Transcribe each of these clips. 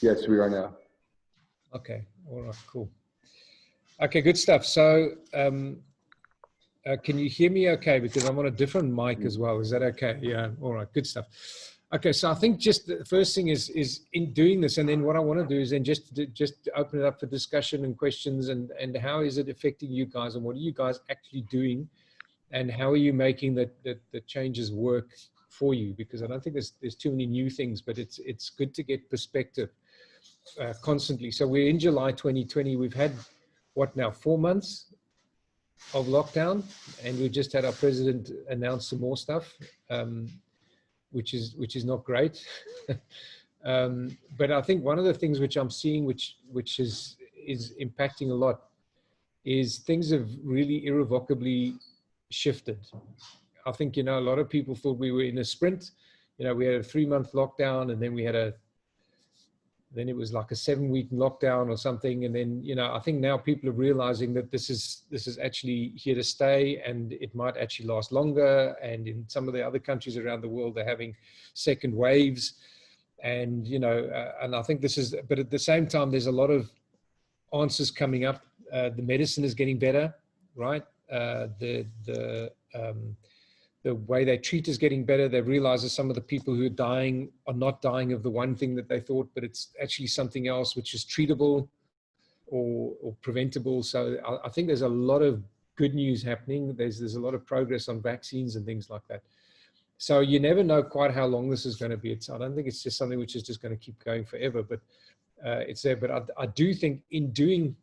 Yes, we are now. Okay. All right. Cool. Okay. Good stuff. So, can you hear me okay? Because I'm on a different mic as well. Is that okay? Yeah. All right. Good stuff. Okay. So I think just the first thing is in doing this, and then what I want to do is then just open it up for discussion and questions, and how is it affecting you guys, and what are you guys actually doing, and how are you making the changes work for you? Because I don't think there's too many new things, but it's good to get perspective constantly. So we're in July 2020. We've had what now, 4 months of lockdown, and we just had our president announce some more stuff, which is not great. But I think one of the things which I'm seeing, which is impacting a lot, is things have really irrevocably shifted. I think, a lot of people thought we were in a sprint. We had a 3-month lockdown, and then then it was like a 7-week lockdown or something. And then, I think now people are realizing that this is actually here to stay, and it might actually last longer. And in some of the other countries around the world, they're having second waves. And, and I think but at the same time, there's a lot of answers coming up. The medicine is getting better, right? The way they treat is getting better. They realize that some of the people who are dying are not dying of the one thing that they thought, but it's actually something else which is treatable or preventable. So I think there's a lot of good news happening. There's a lot of progress on vaccines and things like that. So you never know quite how long this is going to be. I don't think it's just something which is just going to keep going forever, but it's there. But I do think in doing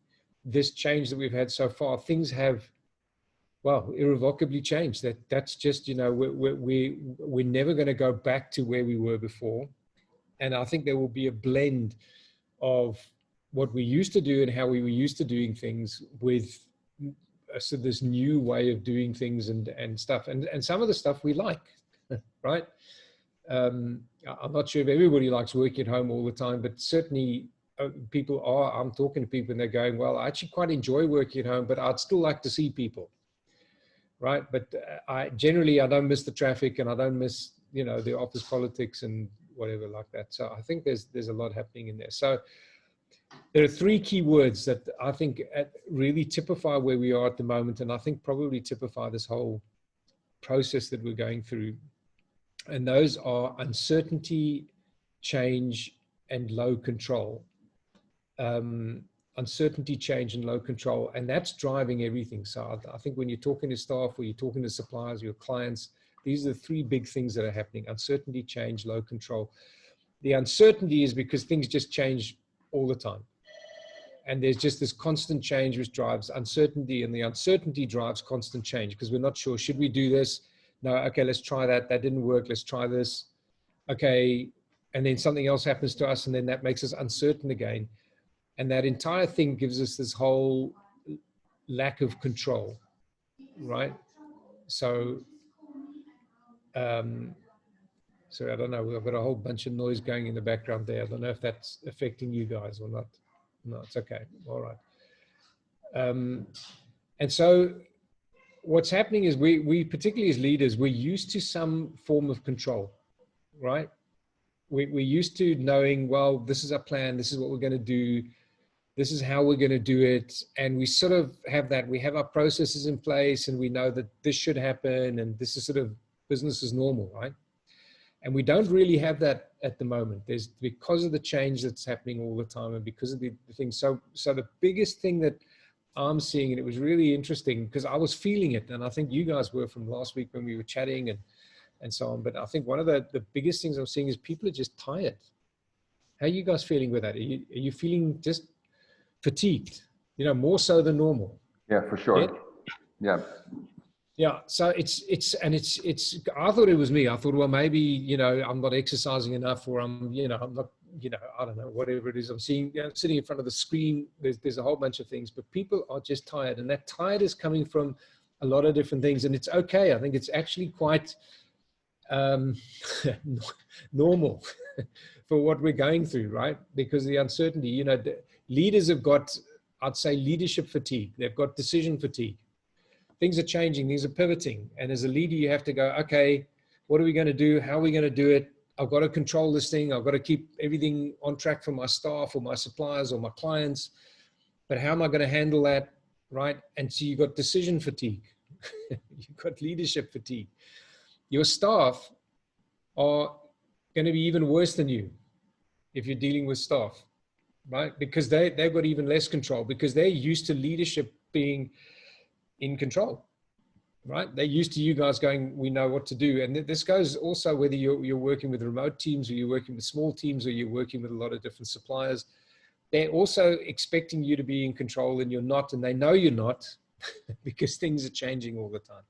this change that we've had so far, things have, well, irrevocably changed. That's just, we're never going to go back to where we were before. And I think there will be a blend of what we used to do and how we were used to doing things with so this new way of doing things and stuff. And some of the stuff we like, right? I'm not sure if everybody likes working at home all the time, but certainly people are. I'm talking to people and they're going, well, I actually quite enjoy working at home, but I'd still like to see people. Right. But I don't miss the traffic, and I don't miss, the office politics and whatever like that. So I think there's a lot happening in there. So there are 3 key words that I think really typify where we are at the moment. And I think probably typify this whole process that we're going through. And those are uncertainty, change, and low control. Uncertainty, change, and low control, and that's driving everything. So I think when you're talking to staff or you're talking to suppliers, your clients, these are the 3 big things that are happening: uncertainty, change, low control. The uncertainty is because things just change all the time, and there's just this constant change which drives uncertainty, and the uncertainty drives constant change because we're not sure, should we do this? No, okay, let's try that. That didn't work. Let's try this. Okay, and then something else happens to us, and then that makes us uncertain again. And that entire thing gives us this whole lack of control, right? So, sorry, I don't know. We've got a whole bunch of noise going in the background there. I don't know if that's affecting you guys or not. No, it's okay. All right. And so what's happening is we particularly as leaders, we're used to some form of control, right? We're used to knowing, well, this is our plan. This is what we're going to do. This is how we're going to do it. And we sort of have that. We have our processes in place, and we know that this should happen, and this is sort of business as normal, right? And we don't really have that at the moment. There's, because of the change that's happening all the time, and because of the things. So the biggest thing that I'm seeing, and it was really interesting because I was feeling it, and I think you guys were from last week when we were chatting and so on. But I think one of the biggest things I'm seeing is people are just tired. How are you guys feeling with that? Are you feeling just fatigued, more so than normal? Yeah, for sure. Yeah. Yeah. So it's, I thought it was me. I thought, well, maybe, I'm not exercising enough, or I'm not, I don't know, whatever it is I'm seeing, sitting in front of the screen. There's a whole bunch of things, but people are just tired, and that tired is coming from a lot of different things. And it's okay. I think it's actually quite normal for what we're going through, right? Because the uncertainty, the leaders have got, I'd say, leadership fatigue. They've got decision fatigue. Things are changing, things are pivoting. And as a leader, you have to go, okay, what are we going to do? How are we going to do it? I've got to control this thing. I've got to keep everything on track for my staff or my suppliers or my clients. But how am I going to handle that? Right. And so you've got decision fatigue. You've got leadership fatigue. Your staff are going to be even worse than you if you're dealing with staff, right? Because they've got even less control, because they're used to leadership being in control, right? They're used to you guys going, we know what to do. And this goes also whether you're working with remote teams, or you're working with small teams, or you're working with a lot of different suppliers. They're also expecting you to be in control, and you're not, and they know you're not because things are changing all the time.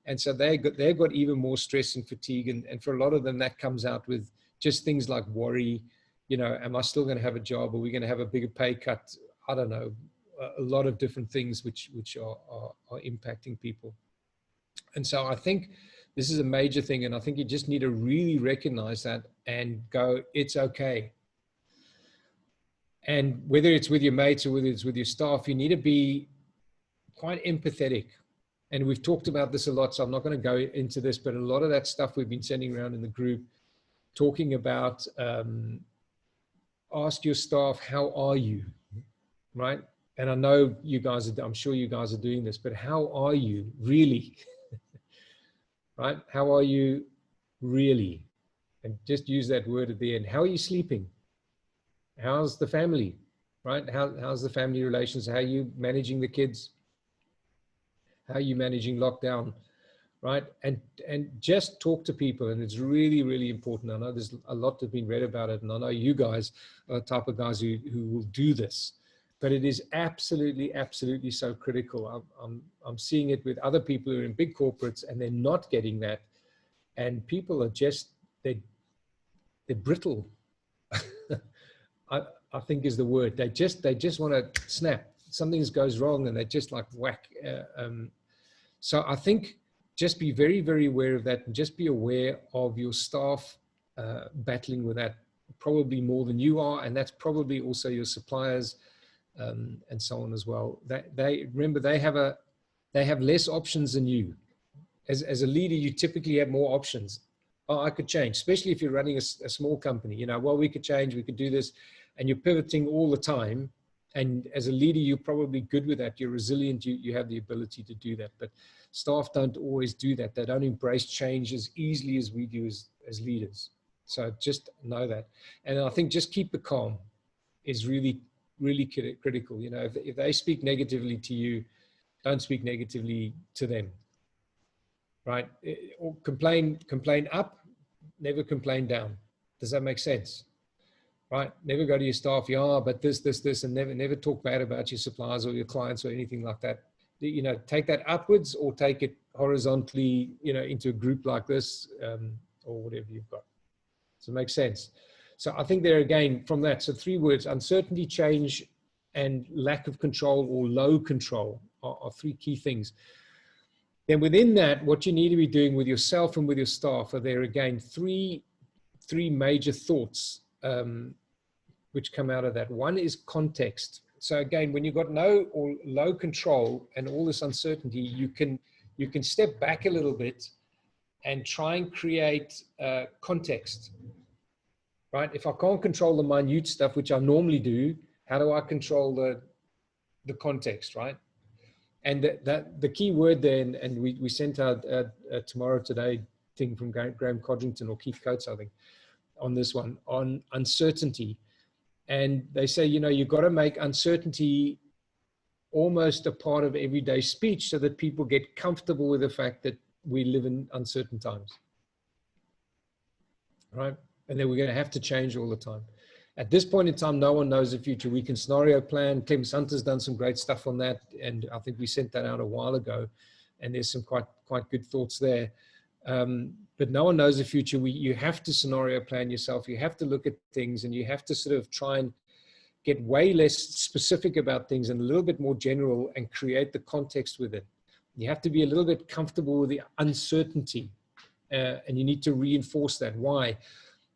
And so they've got even more stress and fatigue. And for a lot of them, that comes out with just things like worry. You know, am I still going to have a job? Are we going to have a bigger pay cut? I don't know. A lot of different things which are impacting people. And so I think this is a major thing. And I think you just need to really recognize that and go, it's okay. And whether it's with your mates or whether it's with your staff, you need to be quite empathetic. And we've talked about this a lot, so I'm not going to go into this, but a lot of that stuff we've been sending around in the group, talking about, ask your staff, how are you, right? And I know you guys are, I'm sure you guys are doing this, but how are you really, right? How are you really? And just use that word at the end. How are you sleeping? How's the family, right? How's the family relations? How are you managing the kids? How are you managing lockdown, right? And just talk to people. And it's really, really important. I know there's a lot that's been read about it. And I know you guys are the type of guys who will do this. But it is absolutely, absolutely so critical. I'm seeing it with other people who are in big corporates, and they're not getting that. And people are just, they're brittle. I think is the word. They just want to snap. Something goes wrong and they just like whack. So I think just be very, very aware of that, and just be aware of your staff battling with that probably more than you are. And that's probably also your suppliers and so on as well. Remember, they have less options than you. As a leader, you typically have more options. Oh, I could change, especially if you're running a small company. You know, well, we could change, we could do this. And you're pivoting all the time. And as a leader, you're probably good with that. You're resilient. You have the ability to do that. But staff don't always do that. They don't embrace change as easily as we do as leaders. So just know that. And I think just keep the calm is really, really critical. You know, if they speak negatively to you, don't speak negatively to them. Right? Or complain up, never complain down. Does that make sense? Right? Never go to your staff, yeah, but this, and never talk bad about your suppliers or your clients or anything like that. You know, take that upwards or take it horizontally, you know, into a group like this or whatever you've got. So it makes sense. So I think there again from that, so 3 words: uncertainty, change, and lack of control or low control are 3 key things. Then within that, what you need to be doing with yourself and with your staff are there again three major thoughts which come out of that. One is context. So again, when you've got no or low control and all this uncertainty, you can step back a little bit and try and create context, right? If I can't control the minute stuff, which I normally do, how do I control the context, right? And the key word there, and we sent out a Tomorrow Today thing from Graham Codrington or Keith Coates, I think, on this one, on uncertainty. And they say, you know, you've got to make uncertainty almost a part of everyday speech so that people get comfortable with the fact that we live in uncertain times, right? And then we're going to have to change all the time. At this point in time, no one knows the future. We can scenario plan. Clem Sunter's done some great stuff on that. And I think we sent that out a while ago. And there's some quite good thoughts there. But no one knows the future. You have to scenario plan yourself. You have to look at things, and you have to sort of try and get way less specific about things and a little bit more general and create the context with it. You have to be a little bit comfortable with the uncertainty, and you need to reinforce that. Why?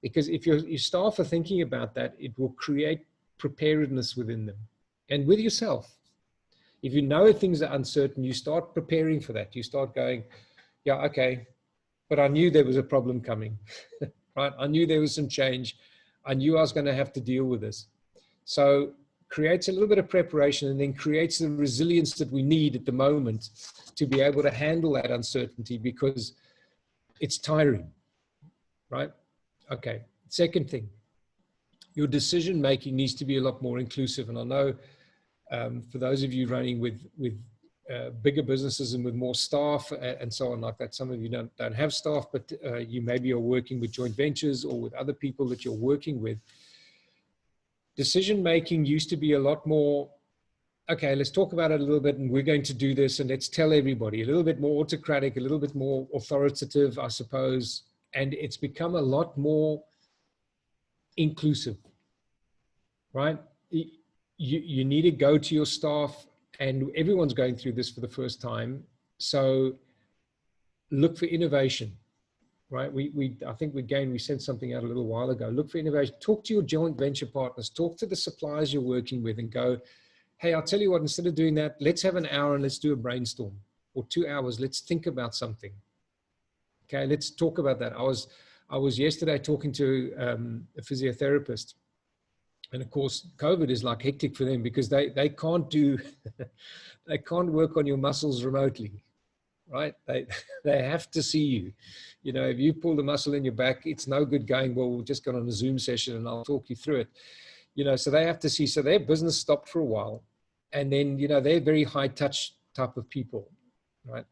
Because if your staff are thinking about that, it will create preparedness within them and with yourself. If you know things are uncertain, you start preparing for that. You start going, yeah, okay, but I knew there was a problem coming. right? I knew there was some change. I knew I was going to have to deal with this. So creates a little bit of preparation, and then creates the resilience that we need at the moment to be able to handle that uncertainty, because it's tiring, right? Okay. Second thing, your decision making needs to be a lot more inclusive. And I know for those of you running with bigger businesses and with more staff and so on like that, some of you don't have staff, but you maybe are working with joint ventures or with other people that you're working with. Decision making used to be a lot more, okay, let's talk about it a little bit, and we're going to do this, and let's tell everybody, a little bit more autocratic, a little bit more authoritative, I suppose. And it's become a lot more inclusive, right? You need to go to your staff, and everyone's going through this for the first time. So look for innovation, right? I think we sent something out a little while ago. Look for innovation. Talk to your joint venture partners. Talk to the suppliers you're working with and go, hey, I'll tell you what, instead of doing that, let's have an hour and let's do a brainstorm, or 2 hours. Let's think about something. Okay, let's talk about that. I was yesterday talking to a physiotherapist, and of course, COVID is like hectic for them because they can't do, they can't work on your muscles remotely, right? They have to see you. You know, if you pull the muscle in your back, it's no good going, well, we'll just go on a Zoom session and I'll talk you through it. You know, so they have to see, so their business stopped for a while. And then, you know, they're very high touch type of people, right?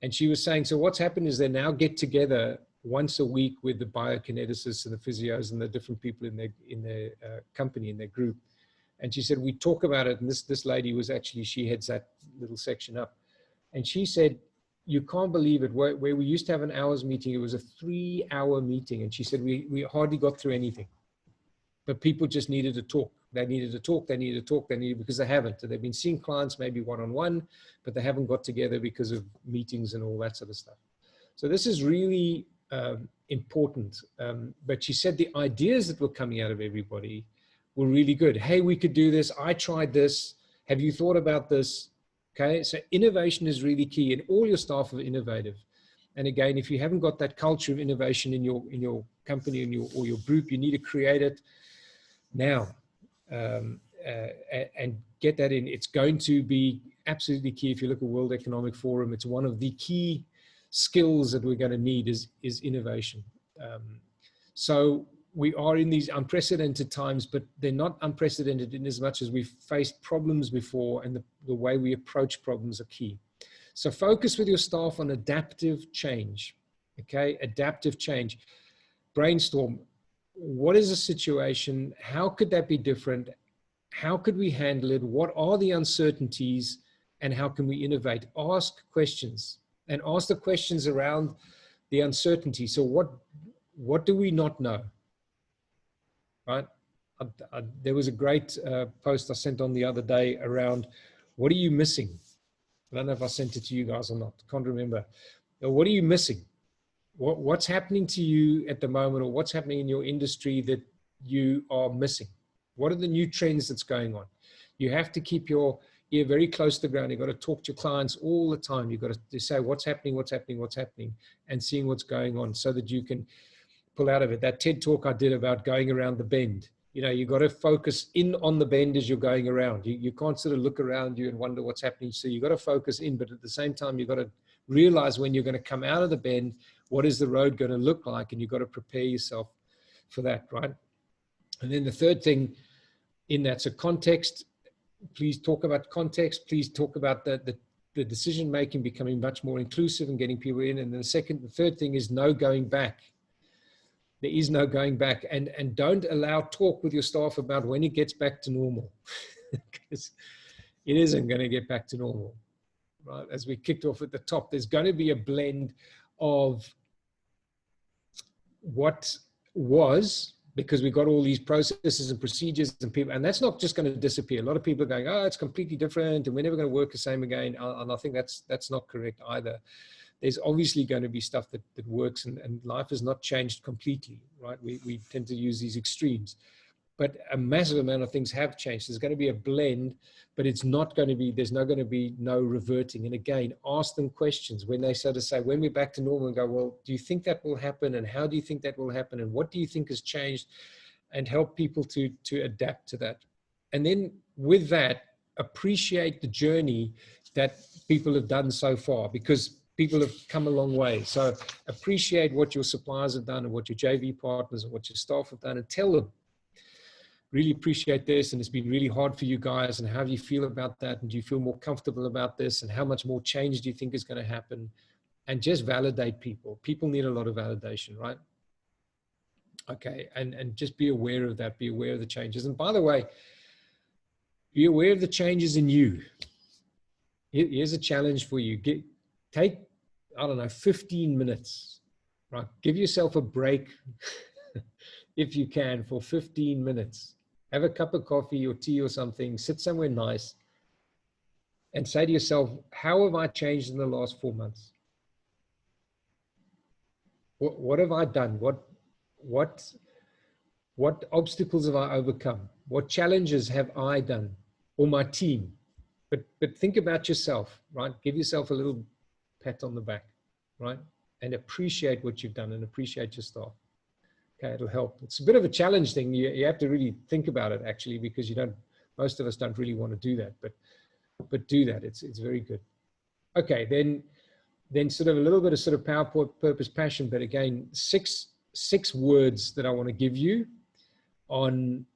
And she was saying, so what's happened is they now get together once a week with the biokineticists and the physios and the different people in their company, in their group. And she said, we talk about it. And this lady was actually, she heads that little section up. And she said, you can't believe it, where we used to have an hour's meeting, it was a 3-hour meeting. And she said, we hardly got through anything. But people just needed to talk. They needed to talk, they needed to talk, they needed, because they haven't. They've been seeing clients maybe one-on-one, but they haven't got together because of meetings and all that sort of stuff. So this is really important. But she said the ideas that were coming out of everybody were really good. Hey, we could do this. I tried this. Have you thought about this? Okay, so innovation is really key, and all your staff are innovative. And again, if you haven't got that culture of innovation in your company or your group, you need to create it now and get that in. It's going to be absolutely key. If you look at World Economic Forum, it's one of the key skills that we're going to need is innovation. So we are in these unprecedented times, but they're not unprecedented in as much as we've faced problems before, and the way we approach problems are key. So focus with your staff on adaptive change, okay? Adaptive change. Brainstorm. What is the situation? How could that be different? How could we handle it? What are the uncertainties? And how can we innovate? Ask questions, and ask the questions around the uncertainty. So what do we not know, right? There was a great post I sent on the other day around, what are you missing? I don't know if I sent it to you guys or not. Can't remember. What are you missing? What's happening to you at the moment, or what's happening in your industry that you are missing? What are the new trends that's going on? You have to keep your ear very close to the ground. You've got to talk to your clients all the time. You've got to say what's happening, and seeing what's going on so that you can pull out of it. That TED talk I did about going around the bend, you know, you've got to focus in on the bend as you're going around. You can't sort of look around you and wonder what's happening. So you've got to focus in, but at the same time, you've got to realize when you're going to come out of the bend, what is the road going to look like? And you've got to prepare yourself for that, right? And then the third thing in that's a context. Please talk about context. Please talk about the decision-making becoming much more inclusive and getting people in. And then the third thing is no going back. There is no going back, and don't allow talk with your staff about when it gets back to normal, because it isn't going to get back to normal, right? As we kicked off at the top, there's going to be a blend of what was, because we've got all these processes and procedures and people, and that's not just going to disappear. A lot of people are going, oh, it's completely different and we're never going to work the same again. And I think that's not correct either. There's obviously going to be stuff that works, and life has not changed completely, right? We tend to use these extremes. but a massive amount of things have changed. There's going to be a blend, but it's not going to be, there's not going to be no reverting. And again, ask them questions when they sort of say, when we're back to normal, and go, well, do you think that will happen? And how do you think that will happen? And what do you think has changed? And help people to adapt to that. And then with that, appreciate the journey that people have done so far, because people have come a long way. So appreciate what your suppliers have done and what your JV partners and what your staff have done, and tell them, really appreciate this, and it's been really hard for you guys, and how do you feel about that, and do you feel more comfortable about this, and how much more change do you think is going to happen? And just validate people. People need a lot of validation, right? Okay, and just be aware of that, be aware of the changes. And by the way, be aware of the changes in you. Here's a challenge for you. Take, I don't know, 15 minutes, right? Give yourself a break if you can for 15 minutes. Have a cup of coffee or tea or something, sit somewhere nice, and say to yourself, how have I changed in the last 4 months? What have I done? What obstacles have I overcome? What challenges have I done, or my team? But think about yourself, right? Give yourself a little pat on the back, right? And appreciate what you've done, and appreciate your staff. Okay, it'll help. It's a bit of a challenge thing. You have to really think about it, actually, because most of us don't really want to do that, but do that. It's very good. Okay, then sort of a little bit of sort of power, purpose, passion, but again, six words that I want to give you on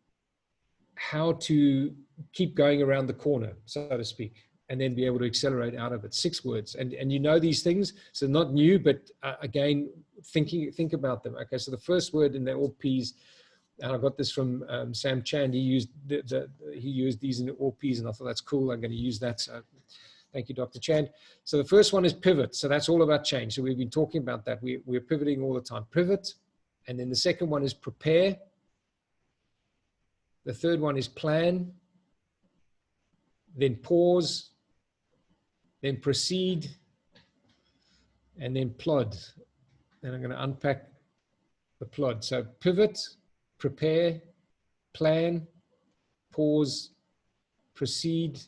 how to keep going around the corner, so to speak, and then be able to accelerate out of it. 6 words. And you know these things, so not new, but again, think about them. Okay, so the first word, and they're all P's, and I got this from Sam Chand. He used these in all P's, and I thought that's cool. I'm going to use that. So thank you, Dr. Chand. So the first one is pivot. So that's all about change. So we've been talking about that. We're pivoting all the time. Pivot. And then the second one is prepare. The third one is plan. Then pause. Then proceed. And then plod. And I'm going to unpack the plod. So pivot, prepare, plan, pause, proceed,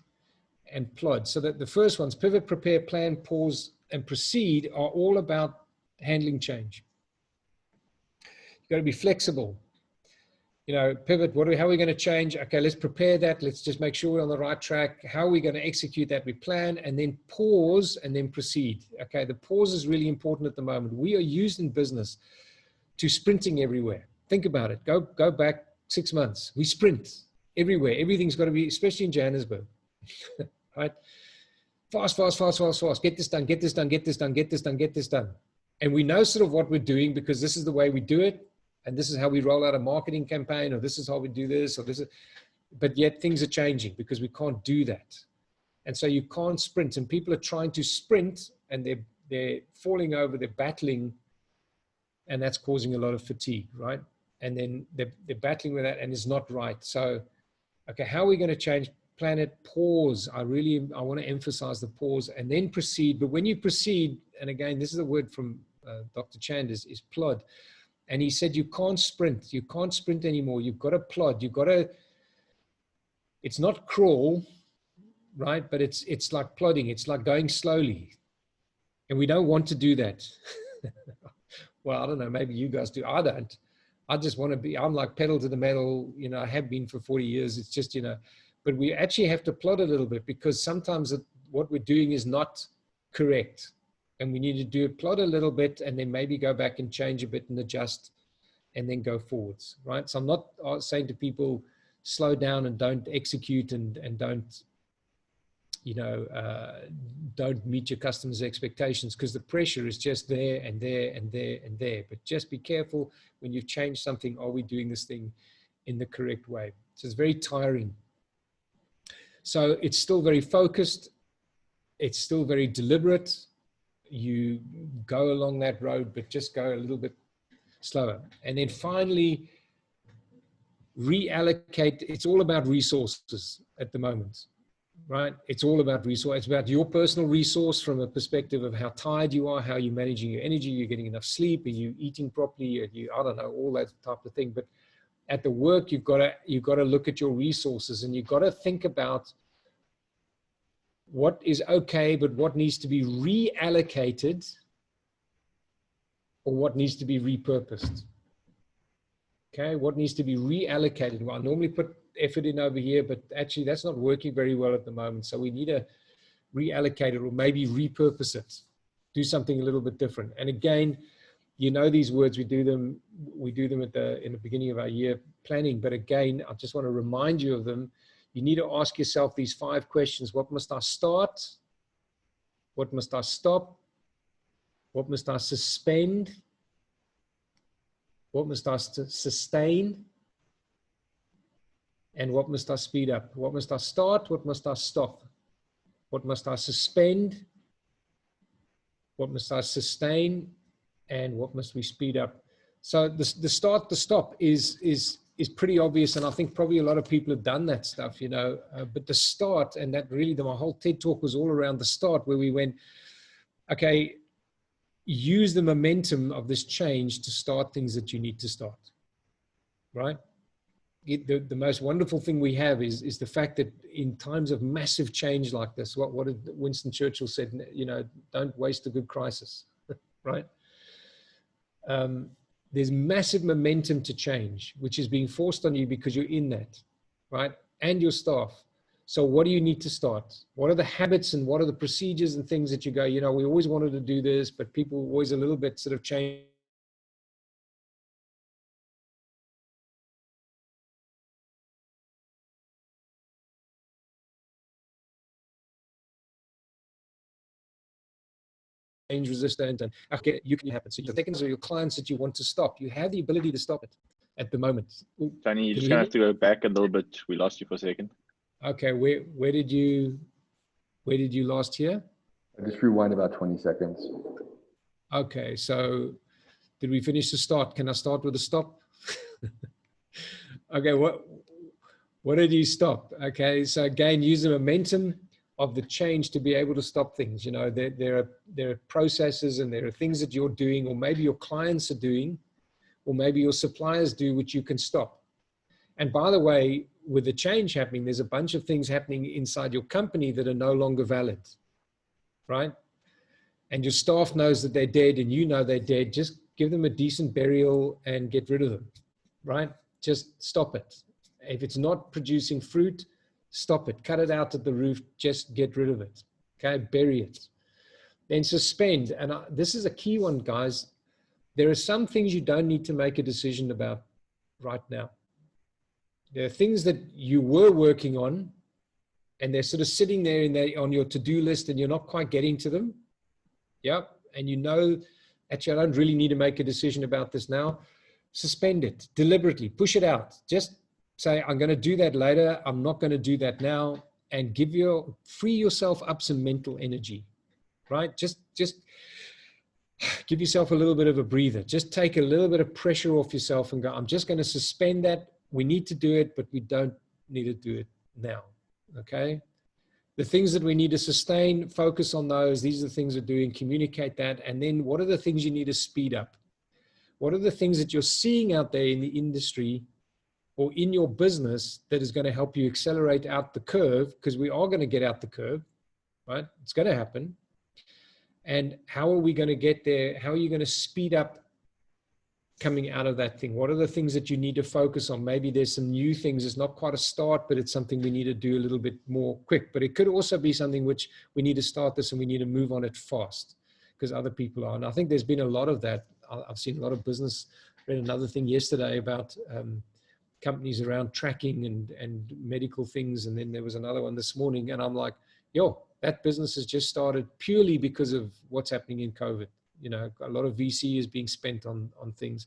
and plod. So that the first ones, pivot, prepare, plan, pause, and proceed, are all about handling change. You've got to be flexible. You know, pivot, how are we going to change? Okay, let's prepare that. Let's just make sure we're on the right track. How are we going to execute that? We plan, and then pause, and then proceed. Okay, the pause is really important at the moment. We are used in business to sprinting everywhere. Think about it. Go back 6 months. We sprint everywhere. Everything's got to be, especially in Johannesburg, right? Fast, fast, fast, fast, fast. Get this done, get this done, get this done, get this done, get this done. And we know sort of what we're doing because this is the way we do it. And this is how we roll out a marketing campaign, or this is how we do this, or this is, but yet things are changing because we can't do that. And so you can't sprint, and people are trying to sprint, and they're falling over, they're battling, and that's causing a lot of fatigue, right? And then they're battling with that, and it's not right. So, okay, how are we going to change? Plan it, pause. I want to emphasize the pause, and then proceed. But when you proceed, and again, this is a word from Dr. Chand, is plod. And he said, you can't sprint. You can't sprint anymore. You've got to plod. You've got to, it's not crawl, right? But it's like plodding. It's like going slowly. And we don't want to do that. Well, I don't know. Maybe you guys do. I don't. I just want to be, I'm like pedal to the metal. You know, I have been for 40 years. It's just, you know, but we actually have to plod a little bit because sometimes what we're doing is not correct. And we need to do it, plot a little bit, and then maybe go back and change a bit and adjust, and then go forwards, right? So I'm not saying to people, slow down and don't execute and don't, you know, don't meet your customers' expectations, because the pressure is just there and there and there and there. But just be careful when you've changed something. Are we doing this thing in the correct way? So it's very tiring. So it's still very focused. It's still very deliberate. You go along that road, but just go a little bit slower. And then finally, reallocate. It's all about resources at the moment, right? It's all about resource. It's about your personal resource from a perspective of how tired you are, how you're managing your energy, you're getting enough sleep, are you eating properly, are you, I don't know, all that type of thing. But at the work, you've got to look at your resources, and you've got to think about what is okay, but what needs to be reallocated or what needs to be repurposed. Okay, what needs to be reallocated? Well, I normally put effort in over here, but actually that's not working very well at the moment. So we need to reallocate it or maybe repurpose it, do something a little bit different. And again, you know these words, we do them in the beginning of our year planning. But again, I just want to remind you of them. You need to ask yourself these 5 questions. What must I start? What must I stop? What must I suspend? What must I sustain? And what must I speed up? What must I start? What must I stop? What must I suspend? What must I sustain? And what must we speed up? So the start, the stop is pretty obvious. And I think probably a lot of people have done that stuff, you know, but the start, and that really, my whole TED talk was all around the start, where we went, okay, use the momentum of this change to start things that you need to start, right? The most wonderful thing we have is the fact that in times of massive change like this, what did Winston Churchill said, you know, don't waste a good crisis, right? There's massive momentum to change, which is being forced on you because you're in that, right? And your staff. So what do you need to start? What are the habits and what are the procedures and things that you go, you know, we always wanted to do this, but people always a little bit sort of change. Resistant, and okay, you can happen. So your seconds are your clients that you want to stop. You have the ability to stop it at the moment. Tony, you're just gonna have to go back a little bit. We lost you for a second. Okay, where did you last hear? I just rewind about 20 seconds. Okay, so did we finish the start? Can I start with a stop? Okay, what did you stop? Okay, so again, use the momentum of the change to be able to stop things. You know, there are processes and there are things that you're doing, or maybe your clients are doing, or maybe your suppliers do, which you can stop. And by the way, with the change happening, there's a bunch of things happening inside your company that are no longer valid, right? And your staff knows that they're dead and you know they're dead. Just give them a decent burial and get rid of them, right? Just stop it. If it's not producing fruit, stop it, cut it out at the root, just get rid of it, okay? Bury it. Then suspend, and this is a key one, guys. There are some things you don't need to make a decision about right now. There are things that you were working on and they're sort of sitting there on your to-do list and you're not quite getting to them. Yeah, and you know, actually, I don't really need to make a decision about this now. Suspend it deliberately, push it out. Just say, I'm going to do that later. I'm not going to do that now, and free yourself up some mental energy, right? Just give yourself a little bit of a breather. Just take a little bit of pressure off yourself and go, I'm just going to suspend that. We need to do it, but we don't need to do it now. Okay. The things that we need to sustain, focus on those. These are the things we're doing, communicate that. And then what are the things you need to speed up? What are the things that you're seeing out there in the industry or in your business that is going to help you accelerate out the curve? Because we are going to get out the curve, right? It's going to happen. And how are we going to get there? How are you going to speed up coming out of that thing? What are the things that you need to focus on? Maybe there's some new things. It's not quite a start, but it's something we need to do a little bit more quick. But it could also be something which we need to start this and we need to move on it fast because other people are. And I think there's been a lot of that. I've seen a lot of business. Read another thing yesterday about companies around tracking and medical things. And then there was another one this morning. And I'm like, yo, that business has just started purely because of what's happening in COVID. You know, a lot of VC is being spent on things.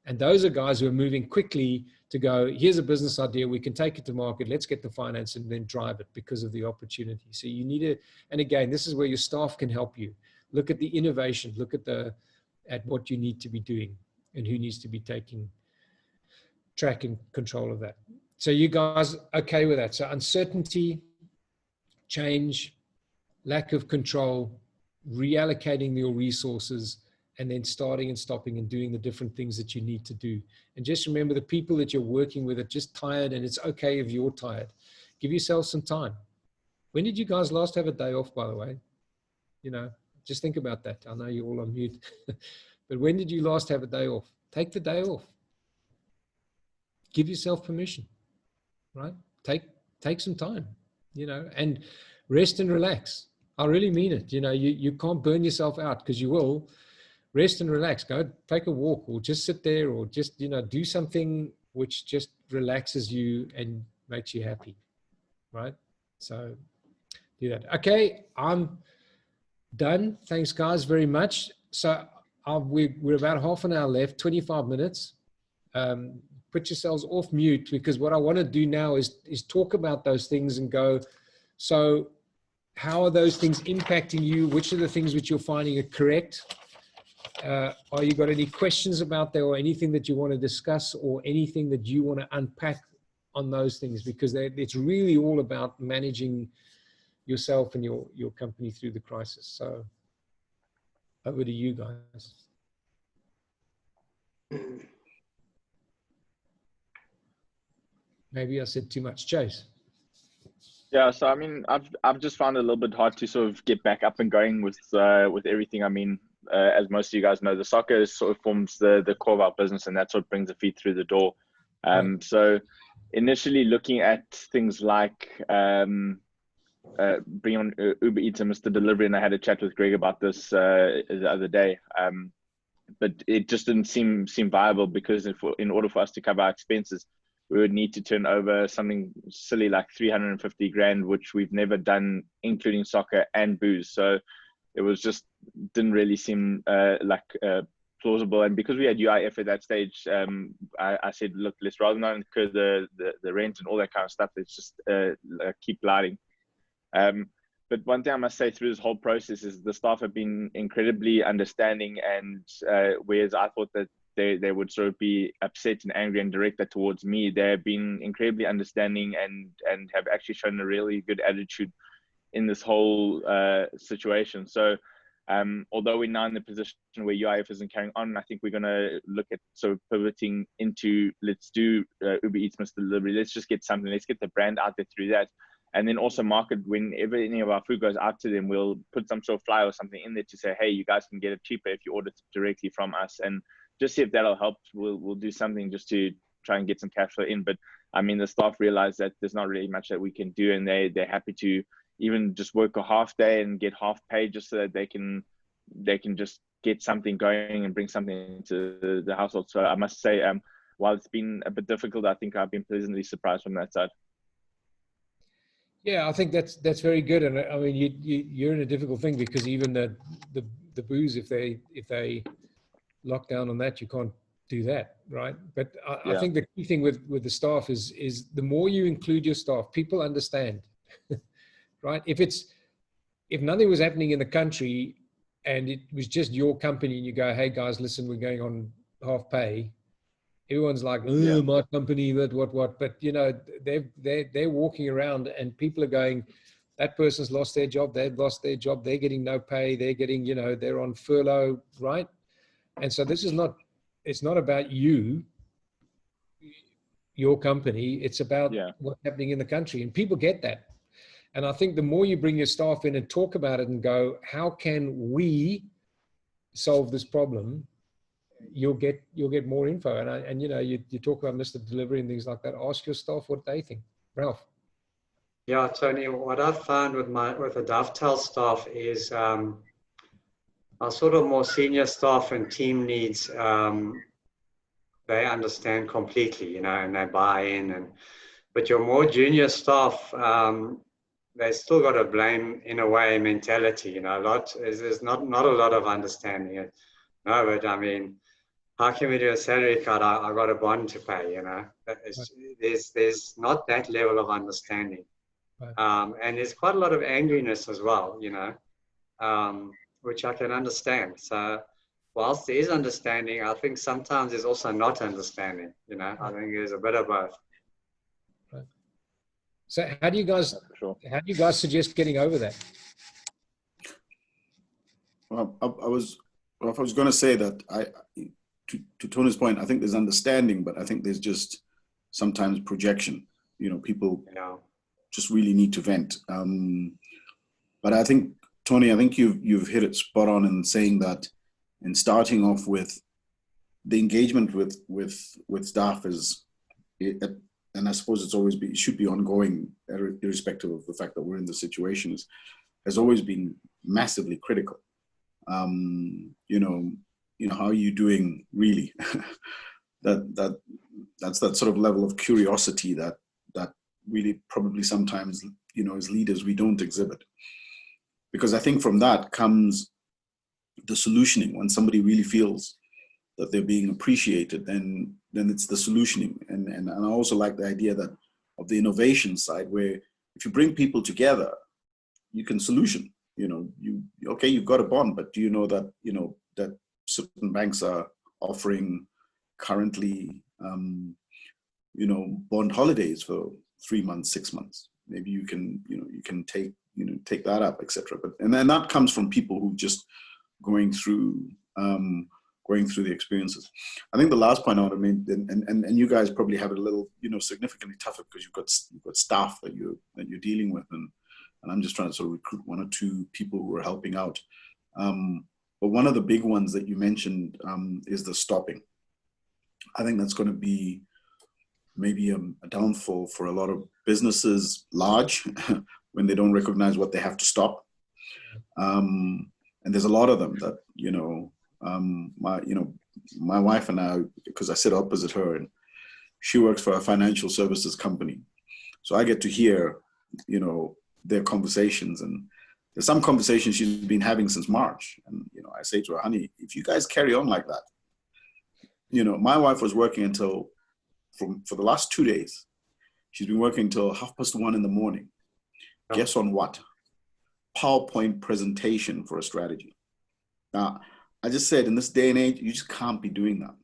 And those are guys who are moving quickly to go, here's a business idea, we can take it to market, let's get the finance and then drive it because of the opportunity. So you need to, and again, this is where your staff can help you. Look at the innovation, look at what you need to be doing and who needs to be taking track and control of that. So you guys okay with that? So uncertainty, change, lack of control, reallocating your resources, and then starting and stopping and doing the different things that you need to do. And just remember, the people that you're working with are just tired, and it's okay if you're tired. Give yourself some time. When did you guys last have a day off, by the way? You know, just think about that. I know you're all on mute, but when did you last have a day off? Take the day off. Give yourself permission, right? Take some time, you know, and rest and relax. I really mean it. You know, you can't burn yourself out, because you will. Rest and relax. Go take a walk, or just sit there, or just, you know, do something which just relaxes you and makes you happy, right? So do that. Okay, I'm done. Thanks, guys, very much. So we're about half an hour left, 25 minutes. Put yourselves off mute, because what I want to do now is talk about those things and go, so how are those things impacting you? Which are the things which you're finding are correct? Are you got any questions about that, or anything that you want to discuss, or anything that you want to unpack on those things? Because it's really all about managing yourself and your company through the crisis. So over to you guys. Maybe I said too much. Chase. Yeah, so I mean, I've just found it a little bit hard to sort of get back up and going with everything. I mean, as most of you guys know, the soccer sort of forms the core of our business, and that's what brings the feet through the door. So initially looking at things like bring on Uber Eats and Mr. Delivery, and I had a chat with Greg about this the other day. But it just didn't seem viable, because in order for us to cover our expenses, we would need to turn over something silly like 350 grand, which we've never done, including soccer and booze. So it was just didn't really seem plausible. And because we had UIF at that stage, I said, look, let's rather not incur the rent and all that kind of stuff. Let's just keep gliding. But one thing I must say through this whole process is the staff have been incredibly understanding, and whereas I thought that they would sort of be upset and angry and directed towards me, they've been incredibly understanding and have actually shown a really good attitude in this whole situation. So although we're now in the position where UIF isn't carrying on, I think we're going to look at sort of pivoting into, let's do Uber Eats, Mr. Delivery. Let's just get something. Let's get the brand out there through that. And then also market, whenever any of our food goes out to them, we'll put some sort of flyer or something in there to say, hey, you guys can get it cheaper if you order directly from us. And just see if that'll help. We'll do something just to try and get some cash flow in. But I mean, the staff realize that there's not really much that we can do, and they're happy to even just work a half day and get half pay, just so that they can just get something going and bring something into the household. So I must say, while it's been a bit difficult, I think I've been pleasantly surprised from that side. Yeah, I think that's very good. And I mean, you're in a difficult thing, because even the booze, if they lock down on that, you can't do that, right? But I think the key thing with the staff is the more you include your staff, people understand, right? If nothing was happening in the country and it was just your company, and you go, hey guys, listen, we're going on half pay, everyone's like, oh, my company, what? But you know, they're walking around, and people are going, that person's lost their job, they've lost their job, they're getting no pay, they're getting, you know, they're on furlough, right? And so this is it's not about you, your company, it's about what's happening in the country, and people get that. And I think the more you bring your staff in and talk about it and go, how can we solve this problem? You'll get more info. And you know, you talk about Mr. Delivery and things like that. Ask your staff what they think. Ralph. Yeah, Tony, what I've found with the Dovetail staff is our sort of more senior staff and team needs, they understand completely, you know, and they buy in. But your more junior staff, they still got a blame in a way mentality, you know. There's not a lot of understanding. No, but I mean, how can we do a salary cut? I got a bond to pay, you know. There's not that level of understanding. Right. And there's quite a lot of angriness as well, you know, which I can understand. So whilst there is understanding, I think sometimes there's also not understanding, you know. I think there's a bit of both. Right. So how do you guys suggest getting over that? Well, I was Well, I was going to say that to Tony's point, I think there's understanding, but I think there's just sometimes projection. You know, people just really need to vent. But I think, Tony, I think you've hit it spot on in saying that, in starting off with the engagement with staff and I suppose it should be ongoing, irrespective of the fact that we're in the situation, has always been massively critical. You know, how are you doing really? That's that sort of level of curiosity that really probably sometimes, you know, as leaders we don't exhibit, because I think from that comes the solutioning. When somebody really feels that they're being appreciated, then it's the solutioning. And I also like the idea that of the innovation side, where if you bring people together, you can solution. You know, you've got a bond, but do you know that, you know, that certain banks are offering currently, you know, bond holidays for 3 months, 6 months. Maybe you can take that up, etc. But and then that comes from people who just going through the experiences. I think the last point I want to make, and you guys probably have it a little, you know, significantly tougher because you've got staff that you're dealing with, and I'm just trying to sort of recruit 1 or 2 people who are helping out. But one of the big ones that you mentioned is the stopping. I think that's going to be maybe a downfall for a lot of businesses, large, when they don't recognize what they have to stop. And there's a lot of them that, you know, my wife and I, because I sit opposite her, and she works for a financial services company, so I get to hear, you know, their conversations, and there's some conversations she's been having since March. And, you know, I say to her, honey, if you guys carry on like that, you know, my wife was working until, for the last 2 days, she's been working until 1:30 in the morning. Oh. Guess on what? PowerPoint presentation for a strategy. Now, I just said, in this day and age, you just can't be doing that.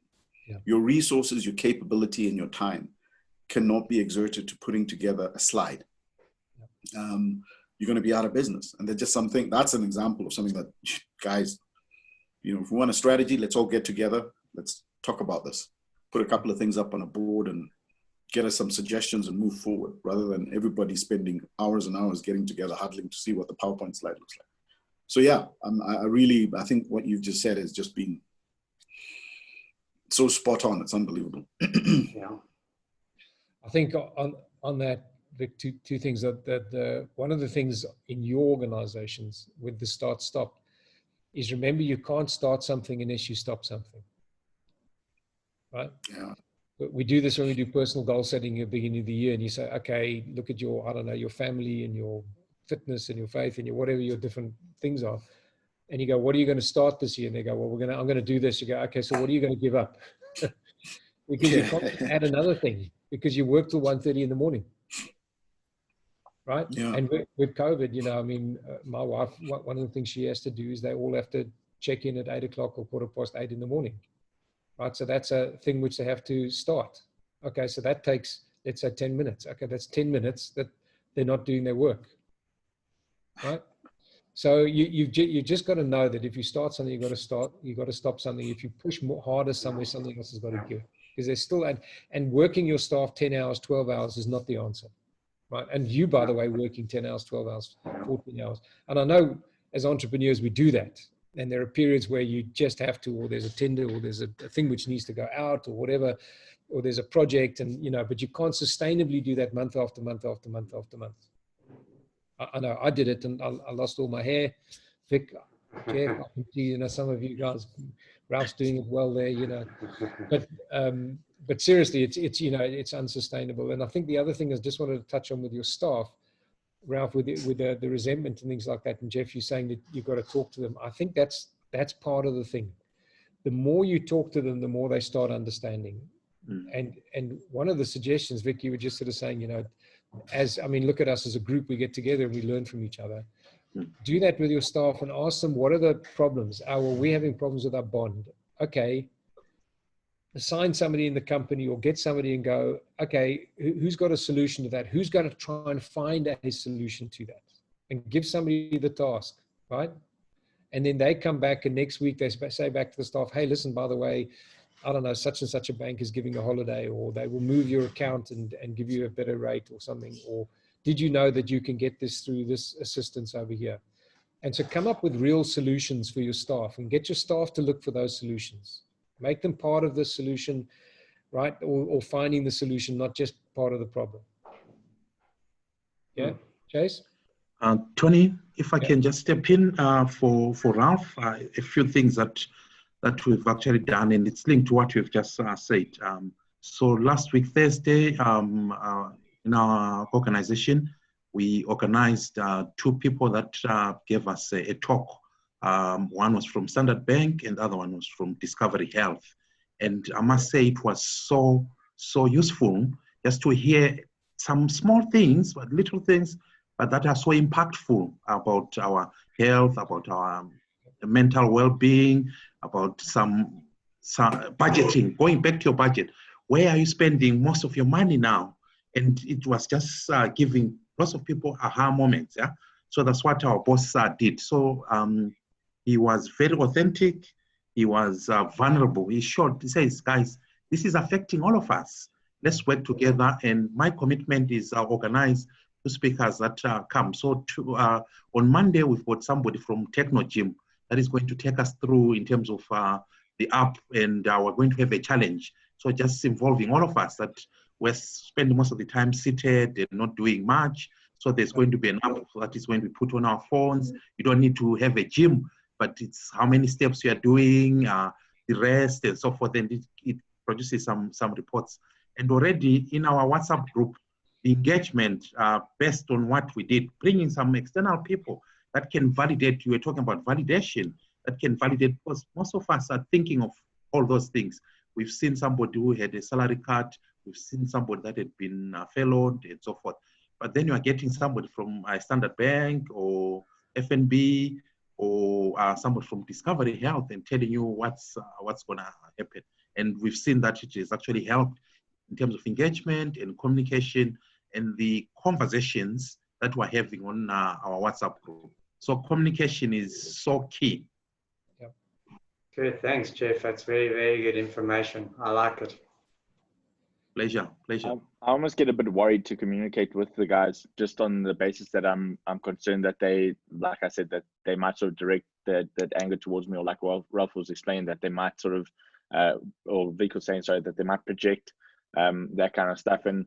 Yeah. Your resources, your capability, and your time cannot be exerted to putting together a slide. Yeah. You're going to be out of business. And there's just something, that's an example of something that, guys, you know, if we want a strategy, let's all get together. Let's talk about this. Put a couple of things up on a board and get us some suggestions and move forward, rather than everybody spending hours and hours getting together, huddling to see what the PowerPoint slide looks like. So yeah, I think what you've just said has just been so spot on. It's unbelievable. Yeah. I think on that, the two things that one of the things in your organizations with the start-stop is, remember, you can't start something unless you stop something, right? Yeah. We do this when we do personal goal setting at the beginning of the year, and you say, okay, look at your, I don't know, your family and your fitness and your faith and your whatever your different things are, and you go, what are you going to start this year? And they go, well, I'm going to do this. You go, okay, so what are you going to give up? Because you can't add another thing because you work till 1:30 in the morning. Right. Yeah. And with COVID, you know, I mean, my wife, one of the things she has to do is they all have to check in at 8 o'clock or 8:15 in the morning. Right. So that's a thing which they have to start. Okay. So that takes, let's say, 10 minutes. Okay. That's 10 minutes that they're not doing their work. Right. So you've just got to know that if you start something, you've got to stop something. If you push more harder somewhere, something else has got to go, because there's still, and working your staff 10 hours, 12 hours is not the answer. Right. And you, by the way, working 10 hours, 12 hours, 14 hours. And I know as entrepreneurs, we do that. And there are periods where you just have to, or there's a tender, or there's a thing which needs to go out, or whatever, or there's a project, and, you know, but you can't sustainably do that month after month after month after month. I know I did it, and I lost all my hair. Vic, Jeff, I can see, you know, some of you guys, Ralph's doing it well there, you know, but seriously, it's, you know, it's unsustainable. And I think the other thing I just wanted to touch on with your staff, Ralph, with the resentment and things like that, and Jeff, you're saying that you've got to talk to them. I think that's part of the thing. The more you talk to them, the more they start understanding. And one of the suggestions, Vic, you were just sort of saying, you know, look at us as a group, we get together and we learn from each other. Do that with your staff and ask them, what are the problems? Oh, well, we're having problems with our bond. Okay. Assign somebody in the company or get somebody and go, okay, who's got a solution to that? Who's going to try and find a solution to that? And give somebody the task, right? And then they come back and next week they say back to the staff, hey, listen, by the way, I don't know, such and such a bank is giving a holiday, or they will move your account and give you a better rate or something. Or did you know that you can get this through this assistance over here? And so come up with real solutions for your staff and get your staff to look for those solutions. Make them part of the solution, right? Or finding the solution, not just part of the problem. Yeah, Chase? Tony, if I can just step in for Ralph, a few things that we've actually done, and it's linked to what you've just said. So last week, Thursday, in our organization, we organized 2 people that gave us a talk. One was from Standard Bank and the other one was from Discovery Health. And I must say it was so useful just to hear some small things, but little things, but that are so impactful about our health, about our mental well-being, about some budgeting, going back to your budget. Where are you spending most of your money now? And it was just giving lots of people aha moments. Yeah. So that's what our boss did. So he was very authentic. He was vulnerable. He says, guys, this is affecting all of us. Let's work together. And my commitment is organize 2 speakers that come. So on Monday, we've got somebody from Technogym that is going to take us through in terms of the app, and we're going to have a challenge. So just involving all of us that we're spending most of the time seated and not doing much. So there's going to be an app that is going to be put on our phones. You don't need to have a gym, but it's how many steps you are doing, the rest and so forth. And it produces some reports. And already in our WhatsApp group, the engagement based on what we did, bringing some external people that can validate, you were talking about validation, that can validate, because most of us are thinking of all those things. We've seen somebody who had a salary cut, we've seen somebody that had been furloughed and so forth. But then you are getting somebody from Standard Bank or FNB or somebody from Discovery Health and telling you what's going to happen. And we've seen that it has actually helped in terms of engagement and communication and the conversations that we're having on our WhatsApp group. So communication is so key. Yep. Good, thanks, Jeff. That's very, very good information. I like it. Pleasure. I almost get a bit worried to communicate with the guys just on the basis that I'm concerned that they, like I said, that they might sort of direct that anger towards me, or like Ralph was explaining, that they might sort of, or Vic was saying, sorry, that they might project that kind of stuff. And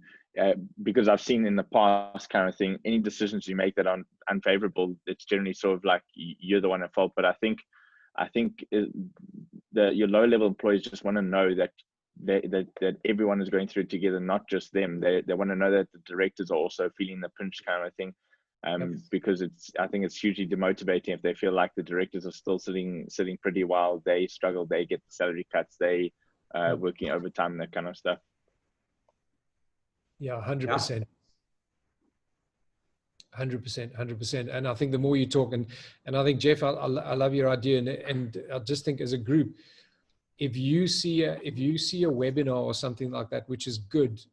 because I've seen in the past kind of thing, any decisions you make that are unfavorable, it's generally sort of like you're the one at fault. But I think your low level employees just want to know that everyone is going through it together, not just them. They want to know that the directors are also feeling the pinch kind of thing, because I think it's hugely demotivating if they feel like the directors are still sitting pretty while they struggle, they get the salary cuts, they working overtime, that kind of stuff. Yeah, 100%. 100%. And I think the more you talk, and I think, Jeff, I love your idea, and I just think as a group, if you see a webinar or something like that, which is good,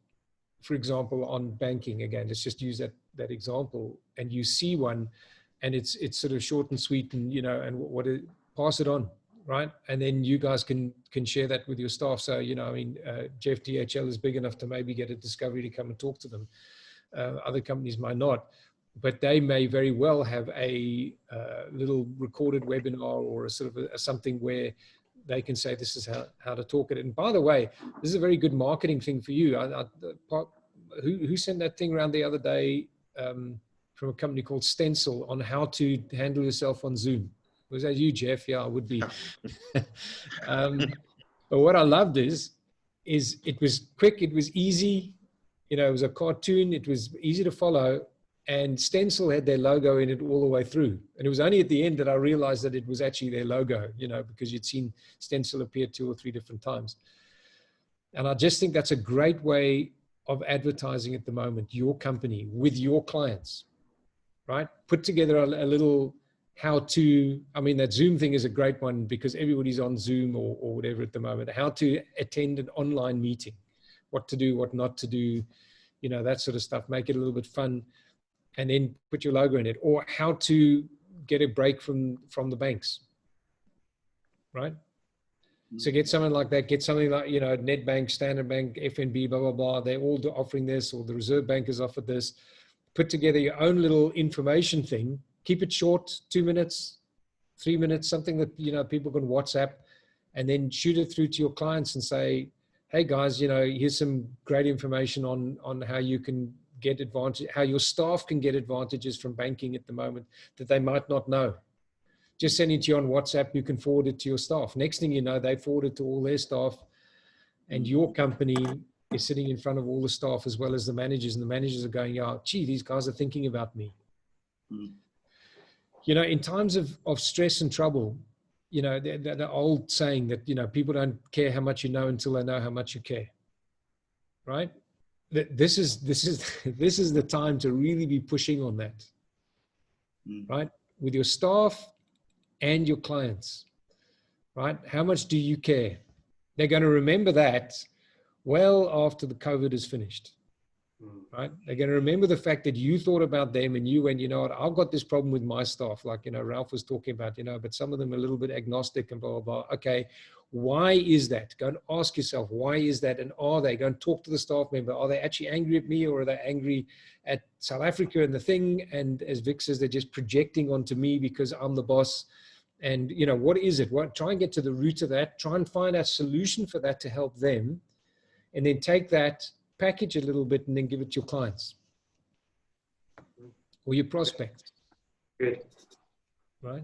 for example, on banking, again, let's just use that example, and you see one and it's sort of short and sweet, and pass it on, right? And then you guys can share that with your staff. So, Jeff, DHL is big enough to maybe get a Discovery to come and talk to them. Other companies might not, but they may very well have a little recorded webinar or a sort of something where they can say, this is how to talk it. And by the way, this is a very good marketing thing for you. Who sent that thing around the other day from a company called Stencil on how to handle yourself on Zoom? Was that you, Jeff? Yeah, it would be. But what I loved is it was quick, it was easy, it was a cartoon, it was easy to follow, and Stencil had their logo in it all the way through. And it was only at the end that I realized that it was actually their logo, because you'd seen Stencil appear 2 or 3 different times. And I just think that's a great way of advertising at the moment, your company with your clients, right? Put together a little how to, that Zoom thing is a great one because everybody's on Zoom or whatever at the moment, how to attend an online meeting, what to do, what not to do, that sort of stuff, make it a little bit fun, and then put your logo in it, or how to get a break from the banks, right? So get something like that, get something like, Nedbank, Standard Bank, FNB, blah, blah, blah. They're all offering this, or the Reserve Bank has offered this. Put together your own little information thing, keep it short, 2 minutes, 3 minutes, something that, people can WhatsApp, and then shoot it through to your clients and say, hey guys, here's some great information on how you can get advantage, how your staff can get advantages from banking at the moment that they might not know. Just send it to you on WhatsApp. You can forward it to your staff. Next thing you know, they forward it to all their staff, and your company is sitting in front of all the staff as well as the managers, and the managers are going, yeah, gee, these guys are thinking about me. Mm. In times of stress and trouble, the old saying that, people don't care how much you know until they know how much you care, right? This is the time to really be pushing on that, right? With your staff and your clients, right? How much do you care? They're going to remember that well after the COVID is finished, right? They're going to remember the fact that you thought about them and you went, what, I've got this problem with my staff, like, Ralph was talking about, but some of them are a little bit agnostic and blah, blah, blah. Okay, why is that? Go and ask yourself, why is that? And are they going to talk to the staff member? Are they actually angry at me, or are they angry at South Africa and the thing? And as Vic says, they're just projecting onto me because I'm the boss. And, what is it? Try and get to the root of that. Try and find a solution for that to help them. And then take that, package it a little bit, and then give it to your clients or your prospects. Good. Right?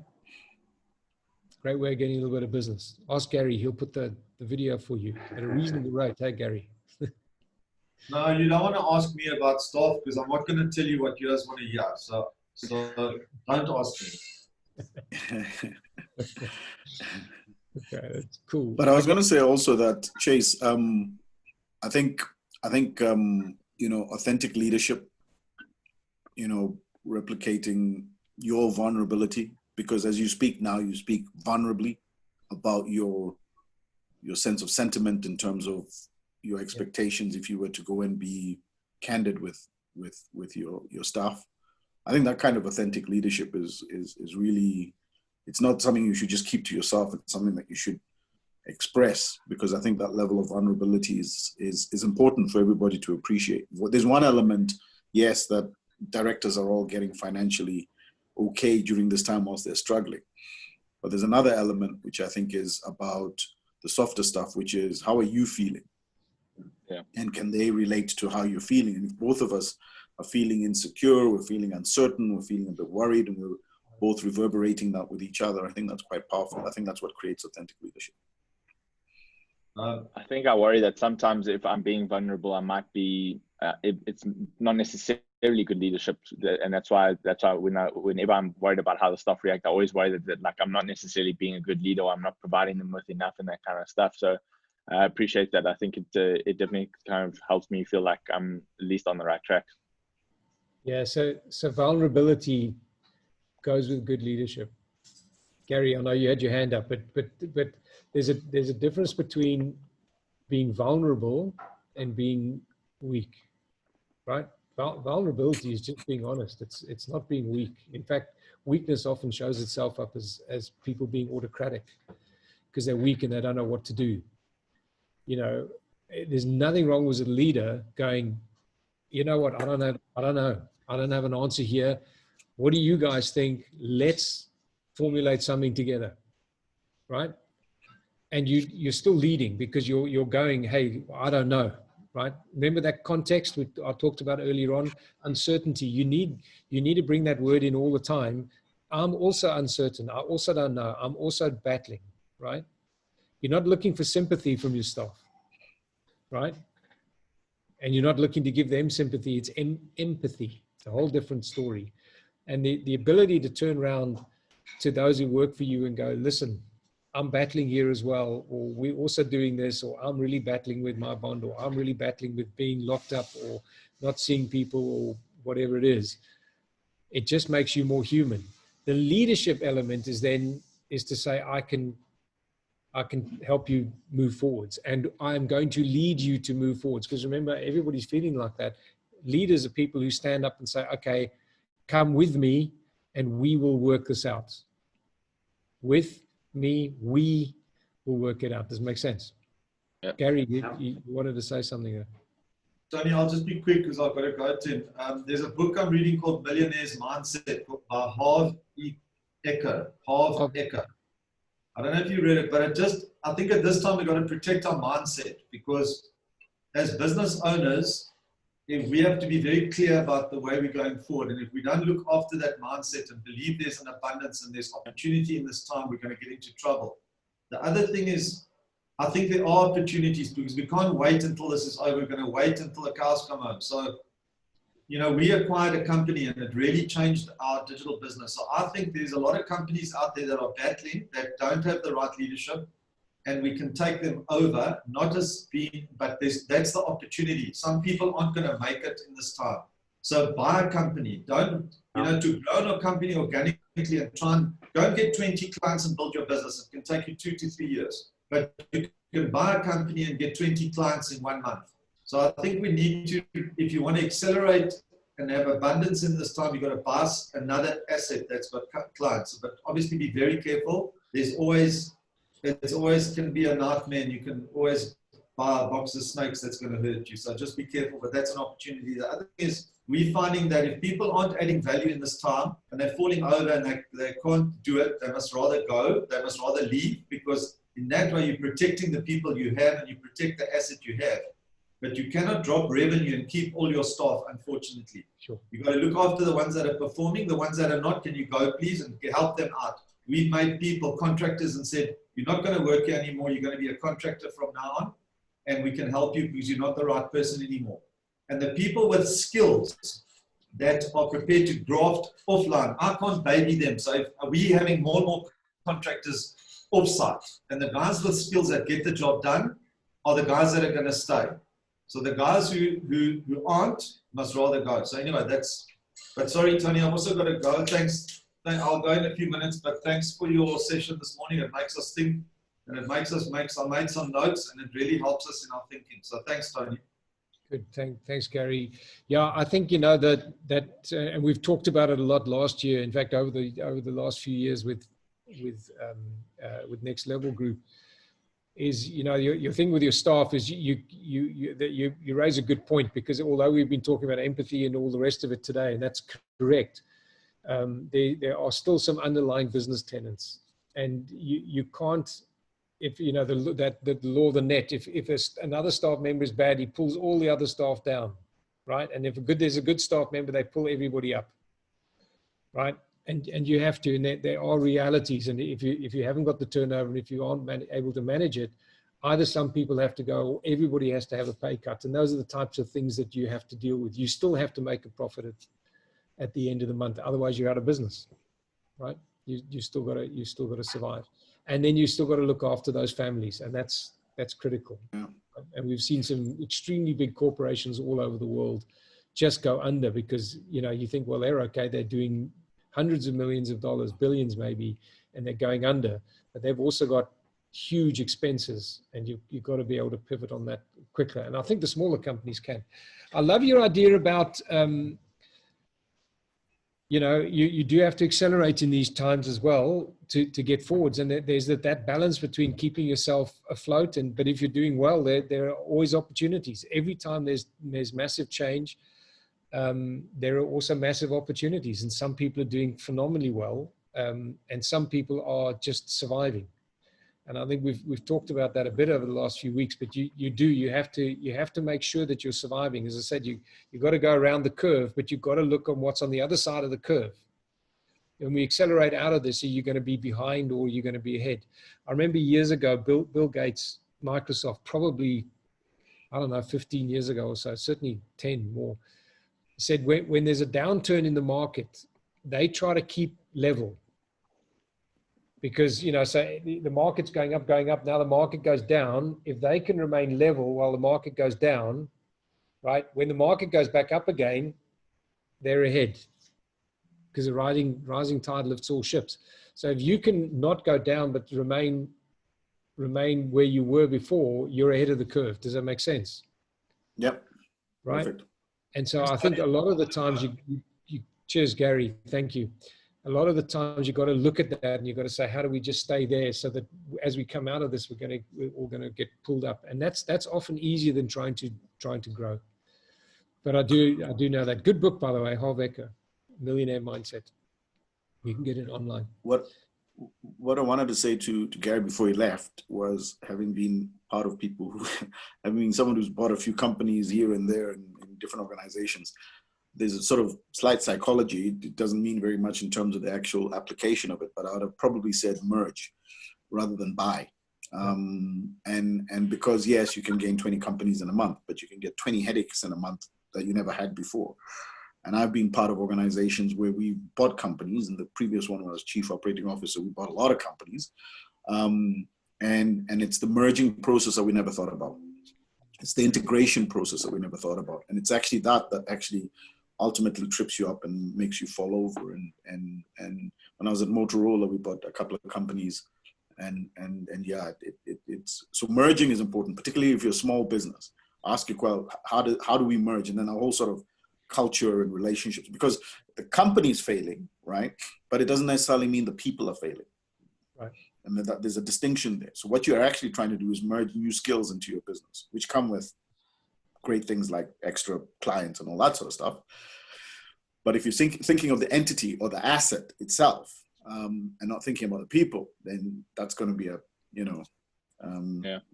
Great way of getting a little bit of business. Ask Gary. He'll put the video for you at a reasonable rate. Hey, Gary. No, you don't want to ask me about staff because I'm not going to tell you what you guys want to hear. So don't ask me. Okay, that's cool. But I was going to say also that, Chase, I think authentic leadership, replicating your vulnerability, because as you speak now, you speak vulnerably about your sense of sentiment in terms of your expectations. If you were to go and be candid with your staff, I think that kind of authentic leadership is really, it's not something you should just keep to yourself. It's something that you should express, because I think that level of vulnerability is important for everybody to appreciate. There's one element, yes, that directors are all getting financially okay during this time whilst they're struggling. But there's another element which I think is about the softer stuff, which is, how are you feeling? Yeah. And can they relate to how you're feeling? And if both of us are feeling insecure, we're feeling uncertain, we're feeling a bit worried, and we're both reverberating that with each other, I think that's quite powerful. I think that's what creates authentic leadership. I think I worry that sometimes if I'm being vulnerable, I might be, it's not necessarily good leadership. And that's why whenever I'm worried about how the staff react, I always worry that like I'm not necessarily being a good leader, or I'm not providing them with enough and that kind of stuff. So I appreciate that. I think it definitely kind of helps me feel like I'm at least on the right track. Yeah, so vulnerability goes with good leadership. Gary, I know you had your hand up, but there's a difference between being vulnerable and being weak, right? Vulnerability is just being honest. It's not being weak. In fact, weakness often shows itself up as people being autocratic because they're weak and they don't know what to do. There's nothing wrong with a leader going, you know what, I don't know. I don't have an answer here. What do you guys think? Let's formulate something together, right? And you're still leading because you're going, hey, I don't know, right? Remember that context I talked about earlier on, uncertainty. You need to bring that word in all the time. I'm also uncertain. I also don't know. I'm also battling, right? You're not looking for sympathy from your staff, right? And you're not looking to give them sympathy. It's empathy. It's a whole different story. And the ability to turn around to those who work for you and go, listen, I'm battling here as well, or we're also doing this, or I'm really battling with my bond, or I'm really battling with being locked up or not seeing people, or whatever it is. It just makes you more human. The leadership element is to say, I can help you move forwards, and I'm going to lead you to move forwards. Because remember, everybody's feeling like that. Leaders are people who stand up and say, okay, come with me and we will work this out. With me, we will work it out. Does it make sense? Yeah. Gary, you wanted to say something there. Tony, I'll just be quick because I've got to go, Tim. There's a book I'm reading called Millionaire's Mindset by Harv Eker. Harv Eker. I don't know if you read it, but I think at this time we've got to protect our mindset, because as business owners, if we have to be very clear about the way we're going forward. And if we don't look after that mindset and believe there's an abundance and there's opportunity in this time, we're going to get into trouble. The other thing is, I think there are opportunities, because we can't wait until this is over. We're going to wait until the cows come home. So, you know, we acquired a company and it really changed our digital business. So I think there's a lot of companies out there that are battling, that don't have the right leadership, and we can take them over, not as being, but that's the opportunity. Some people aren't going to make it in this time. So buy a company. Don't, you know, to grow a company organically and don't get 20 clients and build your business. It can take you 2 to 3 years. But you can buy a company and get 20 clients in 1 month. So I think we need to, if you want to accelerate and have abundance in this time, you've got to buy another asset that's got clients. But obviously be very careful. It's always can be a nightmare, and you can always buy a box of snakes that's going to hurt you. So just be careful, but that's an opportunity. The other thing is, we're finding that if people aren't adding value in this time and they're falling over and they can't do it, they must rather go, they must rather leave, because in that way you're protecting the people you have and you protect the asset you have. But you cannot drop revenue and keep all your staff, unfortunately. Sure. You've got to look after the ones that are performing. The ones that are not, can you go please and help them out? We've made people contractors and said, you're not going to work here anymore. You're going to be a contractor from now on, and we can help you because you're not the right person anymore. And the people with skills that are prepared to graft offline, I can't baby them. So are we having more and more contractors offsite? And the guys with skills that get the job done are the guys that are going to stay. So the guys who aren't must rather go. So anyway, but sorry, Tony, I've also got to go. Thanks. I'll go in a few minutes, but thanks for your session this morning. It makes us think, and it makes us I made some notes, and it really helps us in our thinking. So thanks, Tony. Good. Thanks, Gary. Yeah, I think, you know, that and we've talked about it a lot last year. In fact, over the last few years with Next Level Group, is, you know, your thing with your staff is you raise a good point, because although we've been talking about empathy and all the rest of it today, and that's correct, there are still some underlying business tenets, and you can't, if you know the law of the net, if another staff member is bad, he pulls all the other staff down, right? And if there's a good staff member, they pull everybody up, right? And you have to, and there are realities, and if you haven't got the turnover, and if you aren't able to manage it, either some people have to go, or everybody has to have a pay cut, and those are the types of things that you have to deal with. You still have to make a profit at the end of the month, otherwise you're out of business, right? You still got to survive, and then you still got to look after those families, and that's critical. Yeah. And we've seen some extremely big corporations all over the world just go under, because, you know, you think, well, they're okay, they're doing hundreds of millions of dollars, billions maybe, and they're going under, but they've also got huge expenses, and you've got to be able to pivot on that quicker. And I think the smaller companies can. I love your idea about, you know, you do have to accelerate in these times as well to get forwards. And there's that balance between keeping yourself afloat, but if you're doing well, there are always opportunities. Every time there's massive change, there are also massive opportunities, and some people are doing phenomenally well, and some people are just surviving. And I think we've talked about that a bit over the last few weeks, but you have to make sure that you're surviving. As I said, you've got to go around the curve, but you've got to look on what's on the other side of the curve. When we accelerate out of this, are you going to be behind or are you going to be ahead? I remember years ago, Bill Gates, Microsoft, probably, I don't know, 15 years ago or so, certainly 10 more, said when there's a downturn in the market, they try to keep level. Because, you know, so the market's going up, now the market goes down. If they can remain level while the market goes down, right, when the market goes back up again, they're ahead. Because the rising tide lifts all ships. So if you can not go down but remain where you were before, you're ahead of the curve. Does that make sense? Yep. Right. Perfect. And so I think a lot of the times cheers, Gary. Thank you. a lot of the times you've got to look at that and you've got to say, how do we just stay there so that as we come out of this, we're all going to get pulled up. And that's often easier than trying to grow. But I do know that. Good book, by the way, Harv Eker, Millionaire Mindset. You can get it online. What I wanted to say to Gary before he left was, having been part of people who, having been someone who's bought a few companies here and there in different organizations, there's a sort of slight psychology. It doesn't mean very much in terms of the actual application of it, but I would have probably said merge rather than buy. And because yes, you can gain 20 companies in a month, but you can get 20 headaches in a month that you never had before. And I've been part of organizations where we bought companies. And the previous one was chief operating officer. We bought a lot of companies. And it's the merging process that we never thought about. It's the integration process that we never thought about. And it's actually that actually ultimately trips you up and makes you fall over. And when I was at Motorola, we bought a couple of companies. And yeah, it's so merging is important, particularly if you're a small business. Ask you, well, how do we merge? And then a whole sort of culture and relationships, because the company's failing, right? But it doesn't necessarily mean the people are failing. Right. And that there's a distinction there. So what you're actually trying to do is merge new skills into your business, which come with great things like extra clients and all that sort of stuff. But if you're thinking of the entity or the asset itself, and not thinking about the people, then that's going to be a,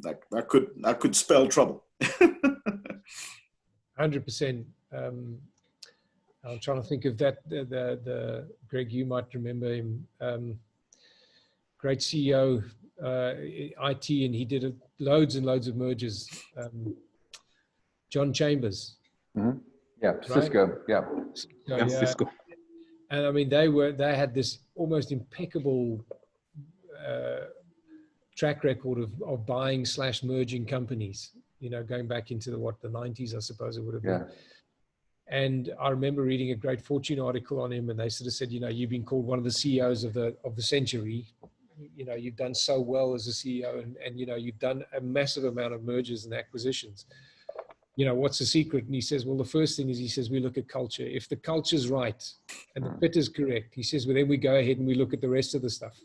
that could spell trouble. 100%. I'm trying to think of that. The Greg, you might remember him. Great CEO, IT, and he did loads and loads of mergers. John Chambers. Mm-hmm. Yeah, right? Cisco. Yeah. Yeah. Cisco. And I mean, they had this almost impeccable track record of buying / merging companies, going back into the 90s, I suppose it would have been. And I remember reading a great Fortune article on him, and they sort of said, you've been called one of the CEOs of the century. You've done so well as a CEO, and you've done a massive amount of mergers and acquisitions. What's the secret? And he says, well, the first thing is, he says, we look at culture. If the culture's right and the fit is correct, he says, well, then we go ahead and we look at the rest of the stuff.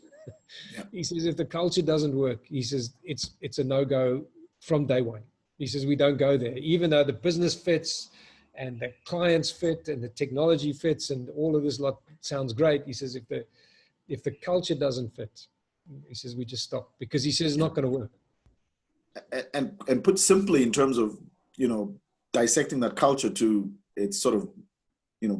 Yeah. He says, if the culture doesn't work, he says, it's a no-go from day one. He says, we don't go there. Even though the business fits and the clients fit and the technology fits and all of this lot sounds great, he says, if the culture doesn't fit, he says, we just stop, because he says it's not going to work. And put simply, in terms of, dissecting that culture to its sort of,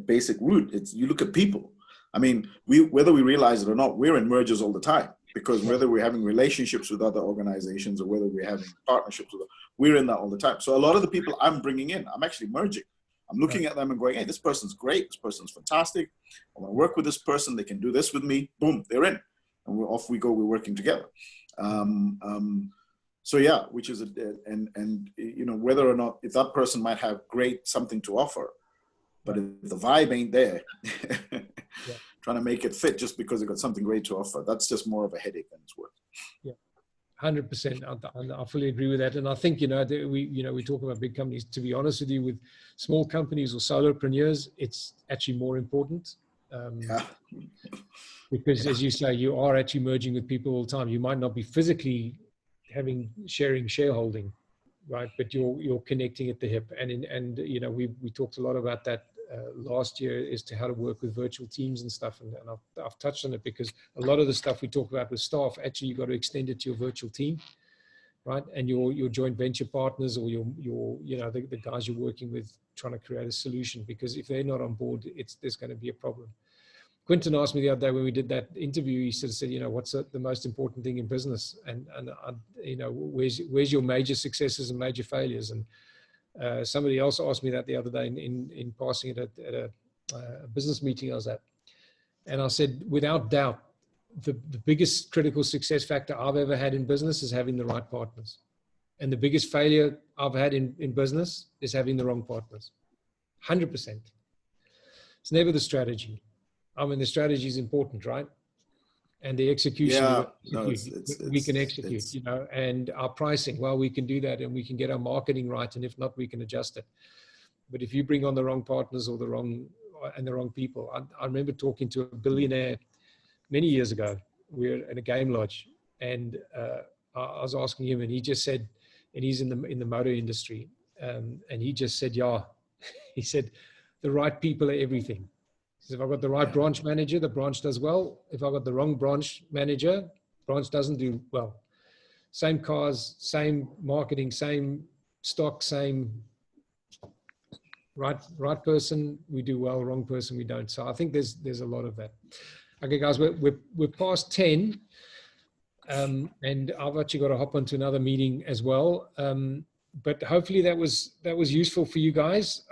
basic root, you look at people. I mean, whether we realize it or not, we're in mergers all the time, because whether we're having relationships with other organizations or whether we're having partnerships with them, we're in that all the time. So a lot of the people I'm bringing in, I'm actually merging. I'm looking at them and going, hey, this person's great. This person's fantastic. I want to work with this person. They can do this with me. Boom, they're in. And off we go. We're working together. So yeah, which is, whether or not, if that person might have something to offer, but if the vibe ain't there, trying to make it fit just because they got something great to offer, that's just more of a headache than it's worth. Yeah, 100%. I fully agree with that. And I think, we talk about big companies. To be honest with you, with small companies or solopreneurs, it's actually more important. Because as you say, you are actually merging with people all the time. You might not be physically sharing shareholding, right? But you're connecting at the hip. And we talked a lot about that last year as to how to work with virtual teams and stuff. And I've touched on it, because a lot of the stuff we talk about with staff, actually, you've got to extend it to your virtual team, right? And your joint venture partners, or the guys you're working with, trying to create a solution, because if they're not on board, there's going to be a problem. Quentin asked me the other day when we did that interview, he sort of said, what's the most important thing in business? And where's your major successes and major failures? And somebody else asked me that the other day in passing it at a business meeting I was at. And I said, without doubt, the biggest critical success factor I've ever had in business is having the right partners. And the biggest failure I've had in business is having the wrong partners. 100%. It's never the strategy. I mean, the strategy is important, right? And the execution, we can execute, and our pricing, well, we can do that, and we can get our marketing right. And if not, we can adjust it. But if you bring on the wrong partners or the wrong and the wrong people. I remember talking to a billionaire many years ago. We were in a game lodge, and I was asking him, and he just said, and he's in the motor industry, and he just said, yeah, he said, the right people are everything. He said, if I've got the right branch manager, the branch does well. If I've got the wrong branch manager, branch doesn't do well. Same cars, same marketing, same stock, same right person, we do well, wrong person, we don't. So I think there's a lot of that. Okay, guys, we're past 10. And I've actually got to hop onto another meeting as well. But hopefully that was useful for you guys.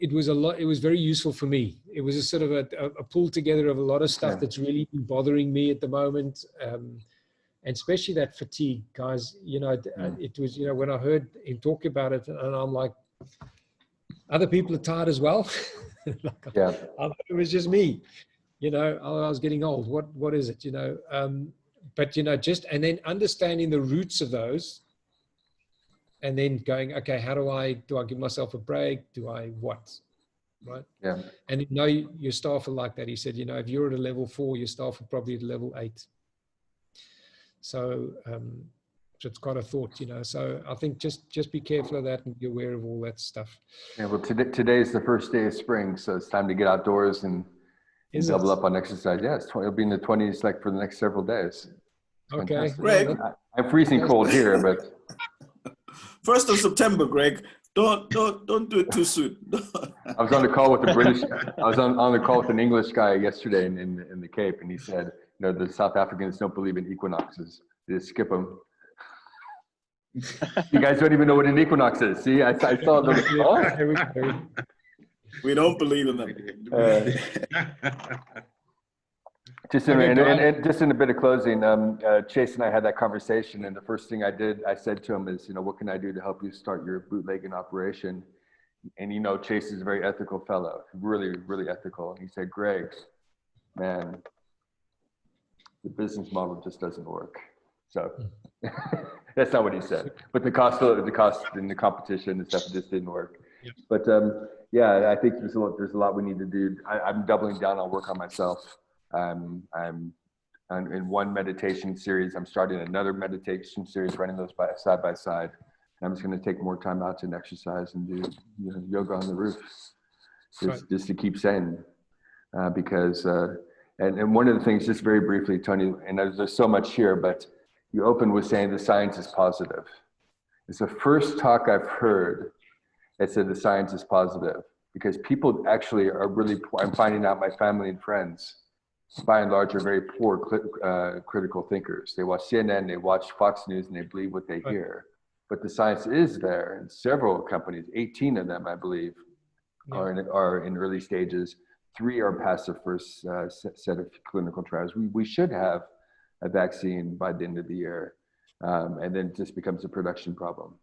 It was very useful for me. It was a sort of a pull together of a lot of stuff that's really been bothering me at the moment. And especially that fatigue, guys, you know, it was, you know, when I heard him talk about it, and I'm like, other people are tired as well. Like, I thought it was just me, you know, I was getting old. What is it, you know? But, you know, and then understanding the roots of those, and then going, okay, how do I give myself a break? Do I what? Right. Yeah. And you know, your staff are like that. He said, you know, if you're at a level 4, your staff are probably at level 8. So, it's quite a thought, you know. So I think just be careful of that and be aware of all that stuff. Yeah. Well, today is the first day of spring, so it's time to get outdoors and double up on exercise. Yeah, it'll be in the 20s like for the next several days. Okay. Greg, I'm freezing cold here, but 1st of September, Greg. Don't do it too soon. I was on the call with I was on the call with an English guy yesterday in the Cape, and he said, you know, the South Africans don't believe in equinoxes. They just skip them. You guys don't even know what an equinox is. See, I saw the. We don't believe in them. Just in a bit of closing, Chase and I had that conversation, and the first thing I said to him is, you know, what can I do to help you start your bootlegging operation? And you know, Chase is a very ethical fellow, really, really ethical. And he said, Greg, man, the business model just doesn't work. So that's not what he said, but the cost and the competition and stuff just didn't work. Yep. But yeah, I think there's a lot we need to do. I'm doubling down on work on myself. I'm in one meditation series. I'm starting another meditation series, running those side by side. And I'm just going to take more time out to exercise and do yoga on the roof, just to keep sane. Because and one of the things, just very briefly, Tony, and there's so much here, but you opened with saying the science is positive. It's the first talk I've heard that said the science is positive, because people actually are really, I'm finding out my family and friends, by and large, are very poor critical thinkers. They watch CNN, they watch Fox News, and they believe what they hear. But the science is there, and several companies, 18 of them, I believe, are in early stages. 3 are past the first set of clinical trials. We should have a vaccine by the end of the year, and then it just becomes a production problem.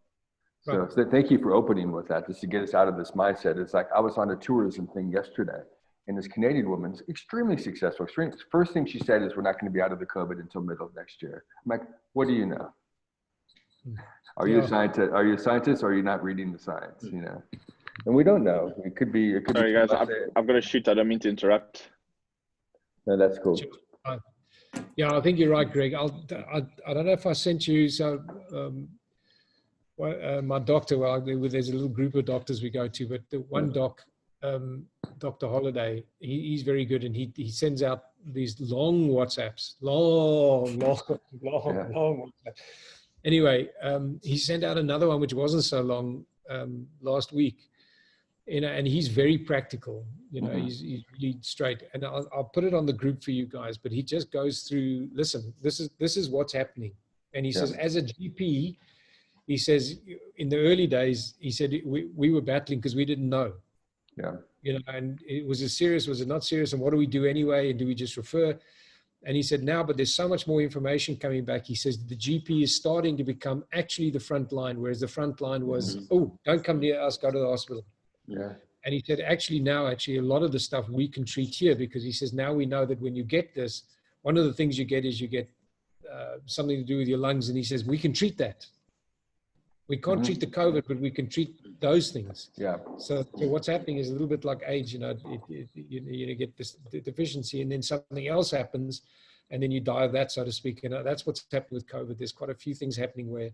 So thank you for opening with that, just to get us out of this mindset. It's like I was on a tourism thing yesterday, and this Canadian woman's extremely successful. First thing she said is, we're not going to be out of the COVID until middle of next year. I'm like, what do you know? Are you a scientist? Are you a scientist, or are you not reading the science? You know, and we don't know. It could be. Sorry, guys, I've got to shoot. I don't mean to interrupt. No, that's cool. Yeah, I think you're right, Greg. I don't know if I sent you. So, my doctor. Well, there's a little group of doctors we go to, but the one doc, Dr. Holiday, he's very good, and he sends out these long WhatsApps, long WhatsApp. Anyway, he sent out another one which wasn't so long last week, you know, and he's very practical. You know, he's really straight, and I'll put it on the group for you guys. But he just goes through. Listen, this is what's happening, and he says, as a GP, he says in the early days, he said we were battling because we didn't know. Yeah. You know, and was it not serious? And what do we do anyway? And do we just refer? And he said now, but there's so much more information coming back. He says the GP is starting to become actually the front line, whereas the front line was, oh, don't come near us, go to the hospital. Yeah. And he said, now a lot of the stuff we can treat here, because he says, now we know that when you get this, one of the things you get is something to do with your lungs. And he says, we can treat that. We can't treat the COVID, but we can treat those things. Yeah. So what's happening is a little bit like age, you get this deficiency and then something else happens and then you die of that, so to speak. And that's what's happening with COVID. There's quite a few things happening where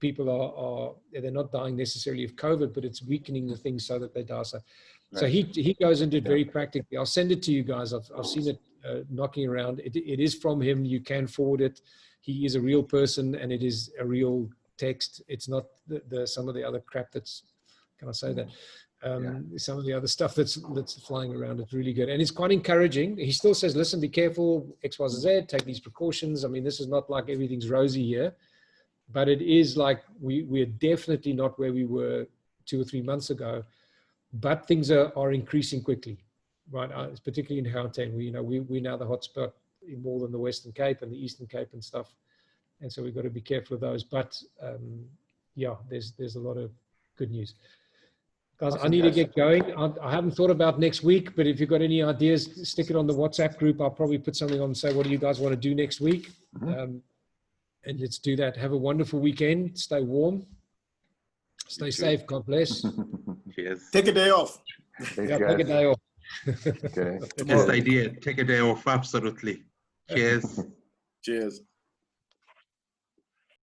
people they're not dying necessarily of COVID, but it's weakening the things so that they die. So he goes into it very practically. I'll send it to you guys. I've seen it knocking around. It is from him. You can forward it. He is a real person and it is a real text. It's not some of the other crap that's, can I say that? Some of the other stuff that's flying around. It's really good. And it's quite encouraging. He still says, listen, be careful, X, Y, Z, take these precautions. I mean, this is not like everything's rosy here, but it is like we're definitely not where we were 2 or 3 months ago, but things are increasing quickly, right? Particularly in Gauteng, we're now the hotspot in more than the Western Cape and the Eastern Cape and stuff. And so we've got to be careful of those. But there's a lot of good news. Guys, I need to get going. I haven't thought about next week, but if you've got any ideas, stick it on the WhatsApp group. I'll probably put something on and say, what do you guys want to do next week? And let's do that. Have a wonderful weekend. Stay warm. Stay safe. God bless. Cheers. Take a day off. Thanks, Yeah, guys. take a day off. Okay. Best idea. Take a day off. Absolutely. Cheers. Cheers.